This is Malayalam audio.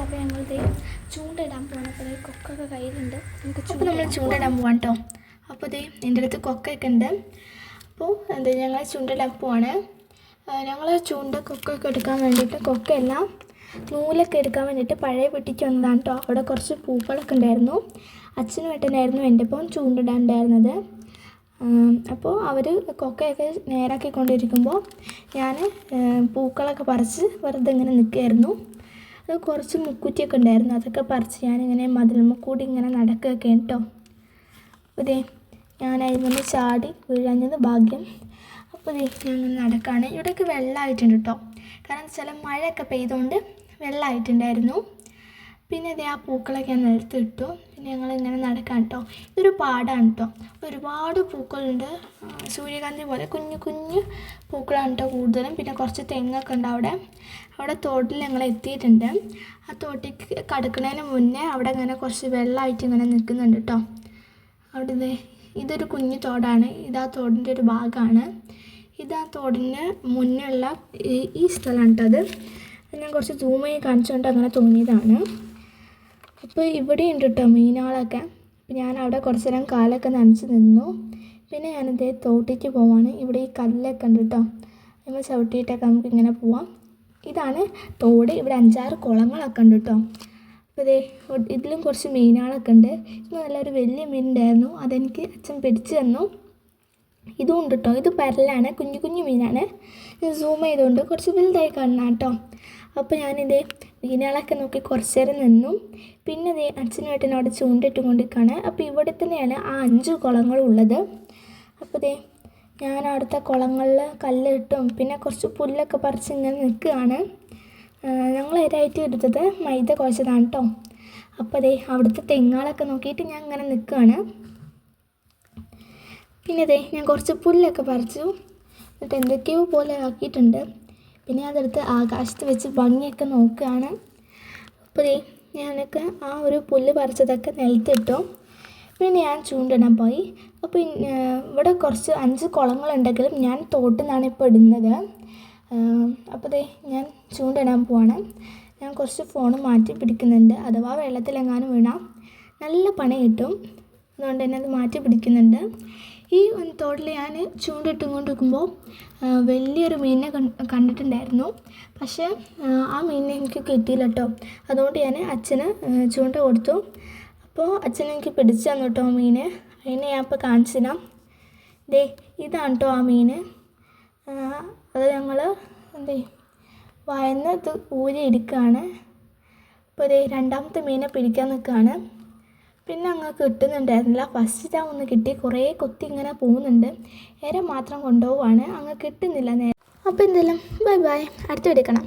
അപ്പോൾ ഞങ്ങൾ ചൂണ്ടയിടാൻ പോകണം. അപ്പോൾ കൊക്കൊക്കെ കയ്യിലുണ്ട്. അപ്പോൾ നമ്മൾ ചൂണ്ടയിടാൻ പോകാം കേട്ടോ. അപ്പോൾ എൻ്റെ അടുത്ത് കൊക്കൊക്കെ ഉണ്ട്. അപ്പോൾ ഞങ്ങൾ ചൂണ്ടയിടാൻ പോവാണ്. ഞങ്ങൾ കൊക്കൊക്കെ എടുക്കാൻ വേണ്ടിയിട്ട് കൊക്കയെല്ലാം നൂലൊക്കെ എടുക്കാൻ വേണ്ടിയിട്ട് പഴയ വീട്ടിലേക്ക് വന്നതാണ് കേട്ടോ. അവിടെ കുറച്ച് പൂക്കളൊക്കെ ഉണ്ടായിരുന്നു. അച്ഛനും ഏട്ടനായിരുന്നു എൻ്റെ ഒപ്പം ചൂണ്ടിടാനുണ്ടായിരുന്നത്. അപ്പോൾ അവർ കൊക്കയൊക്കെ നേരാക്കിക്കൊണ്ടിരിക്കുമ്പോൾ ഞാൻ പൂക്കളൊക്കെ പറിച്ച് വെറുതെ ഇങ്ങനെ നിൽക്കുകയായിരുന്നു. അത് കുറച്ച് മുക്കുറ്റിയൊക്കെ ഉണ്ടായിരുന്നു. അതൊക്കെ പറിച്ച് ഞാനിങ്ങനെ മതിലുമ്മ കൂടി ഇങ്ങനെ നടക്കുകയൊക്കെ കേട്ടോ. അപ്പോൾ ഞാൻ അതിൽ ചാടി വീഴാഞ്ഞത് ഭാഗ്യം. അപ്പോൾ ഞാൻ ഇങ്ങനെ നടക്കുകയാണ്. ഇവിടെയൊക്കെ വെള്ളമായിട്ടുണ്ട് കേട്ടോ. കാരണം ചില മഴയൊക്കെ പെയ്തുകൊണ്ട് വെള്ളമായിട്ടുണ്ടായിരുന്നു. പിന്നെ ആ പൂക്കളൊക്കെ ഞാൻ നിലത്തിട്ടു. പിന്നെ ഞങ്ങളിങ്ങനെ നടക്കാം കേട്ടോ. ഇതൊരു പാടാണ് കേട്ടോ. ഒരുപാട് പൂക്കളുണ്ട്. സൂര്യകാന്തി പോലെ കുഞ്ഞു കുഞ്ഞു പൂക്കളാണ് കേട്ടോ കൂടുതലും. പിന്നെ കുറച്ച് തെങ്ങൊക്കെ ഉണ്ട് അവിടെ തോട്ടിൽ ഞങ്ങൾ എത്തിയിട്ടുണ്ട്. ആ തോട്ടിലേക്ക് കടക്കുന്നതിന് മുന്നേ അവിടെ ഇങ്ങനെ കുറച്ച് വെള്ളമായിട്ട് ഇങ്ങനെ നിൽക്കുന്നുണ്ട് കേട്ടോ. അവിടെ ഇതൊരു കുഞ്ഞു തോടാണ്. ഇതാ തോടിൻ്റെ ഒരു ഭാഗമാണ്. ഇതാ തോടിന് മുന്നുള്ള ഈ സ്ഥലമാണ് കേട്ടോ. അത് ഞാൻ കുറച്ച് സൂമായി കാണിച്ചുകൊണ്ട് അങ്ങനെ തോന്നിയതാണ്. അപ്പോൾ ഇവിടെ ഉണ്ട് കേട്ടോ മീനുകളൊക്കെ. അപ്പോൾ ഞാൻ അവിടെ കുറച്ച് നേരം കാലൊക്കെ നനച്ച് നിന്നു. പിന്നെ ഞാനിതേ തോട്ടിലേക്ക് പോവാണ്. ഇവിടെ ഈ കല്ലൊക്കെ ഉണ്ട് കേട്ടോ. നമ്മൾ ചവിട്ടിയിട്ടൊക്കെ നമുക്ക് ഇങ്ങനെ പോവാം. ഇതാണ് തോട്. ഇവിടെ 5-6 കുളങ്ങളൊക്കെ ഉണ്ട് കേട്ടോ. അപ്പോൾ ഇതിലും കുറച്ച് മീനുകളൊക്കെ ഉണ്ട്. ഇത് നല്ലൊരു വലിയ മീനുണ്ടായിരുന്നു. അതെനിക്ക് അച്ഛൻ പിടിച്ചു തന്നു. ഇതും ഉണ്ട് കേട്ടോ. ഇത് പരലാണ്, കുഞ്ഞു കുഞ്ഞു മീനാണ്. സൂം ചെയ്തുകൊണ്ട് കുറച്ച് വലുതായി കാണണം കേട്ടോ. അപ്പോൾ ഞാനിതേ മീനുകളൊക്കെ നോക്കി കുറച്ച് നേരം നിന്നു. പിന്നെ അച്ഛനും ഏട്ടനും അവിടെ ചൂണ്ടിട്ടും കൊണ്ടിരിക്കുകയാണ്. അപ്പോൾ ഇവിടെ തന്നെയാണ് ആ 5 കുളങ്ങളുള്ളത്. അപ്പോൾ ഞാൻ അവിടുത്തെ കുളങ്ങളിൽ കല്ലിട്ടും പിന്നെ കുറച്ച് പുല്ലൊക്കെ പറിച്ച് ഇങ്ങനെ നിൽക്കുകയാണ്. ഞങ്ങൾ ഇരയായിട്ട് എടുത്തത് മൈദ കുഴച്ചതാണ് കേട്ടോ. അപ്പോൾ അവിടുത്തെ തെങ്ങുകളൊക്കെ നോക്കിയിട്ട് ഞാൻ ഇങ്ങനെ നിൽക്കുകയാണ്. പിന്നെ ഞാൻ കുറച്ച് പുല്ലൊക്കെ പറിച്ചു. എന്നിട്ട് എന്തൊക്കെയോ പോലെ ആക്കിയിട്ടുണ്ട്. പിന്നെ അതെടുത്ത് ആകാശത്ത് വെച്ച് ഭംഗിയൊക്കെ നോക്കുകയാണ്. അപ്പോൾ ഞാനൊക്കെ ആ ഒരു പുല്ല് പറിച്ചതൊക്കെ നിലത്തിട്ടു. പിന്നെ ഞാൻ ചൂണ്ടിടാൻ പോയി. അപ്പോൾ ഇവിടെ കുറച്ച് 5 കുളങ്ങളുണ്ടെങ്കിലും ഞാൻ തോട്ടിൽ നിന്നാണ് ഇപ്പോൾ ഇടുന്നത്. അപ്പോൾ ഞാൻ ചൂണ്ടിടാൻ പോവാണ്. ഞാൻ കുറച്ച് ഫോൺ മാറ്റി പിടിക്കുന്നുണ്ട്. അഥവാ വെള്ളത്തിലെങ്ങാനും വീണാൽ നല്ല പണി കിട്ടും. അതുകൊണ്ട് തന്നെ അത് മാറ്റി പിടിക്കുന്നുണ്ട്. ഈ തോട്ടിൽ ഞാൻ ചൂണ്ടിട്ടും കൊണ്ടിരിക്കുമ്പോൾ വലിയൊരു മീനിനെ കണ്ടിട്ടുണ്ടായിരുന്നു. പക്ഷേ ആ മീനിനെ എനിക്ക് കിട്ടിയില്ല കേട്ടോ. അതുകൊണ്ട് ഞാൻ അച്ഛന് ചൂണ്ട കൊടുത്തു. അപ്പോൾ അച്ഛൻ എനിക്ക് പിടിച്ചു തന്നു കേട്ടോ മീന്. അതിനെ ഞാൻ ഇപ്പോൾ കാണിച്ചു തരാം. ഇതാണ് കേട്ടോ ആ മീന്. അത് ഞങ്ങൾ വയന്ന് ഇത് ഊരി എടുക്കുകയാണ്. അപ്പോൾ രണ്ടാമത്തെ മീനെ പിടിക്കാൻ നിൽക്കുകയാണ്. പിന്നെ അങ്ങ് കിട്ടുന്നുണ്ടായിരുന്നില്ല. ഫസ്റ്റ് ടൈം ഒന്ന് കിട്ടി. കുറേ കൊത്തി ഇങ്ങനെ പോകുന്നുണ്ട്. ഇര മാത്രം കൊണ്ടുപോവാണ്. അങ്ങ് കിട്ടുന്നില്ല നേരെ. അപ്പോൾ എന്തായാലും ബൈ ബൈ. അടുത്ത എടുക്കണം.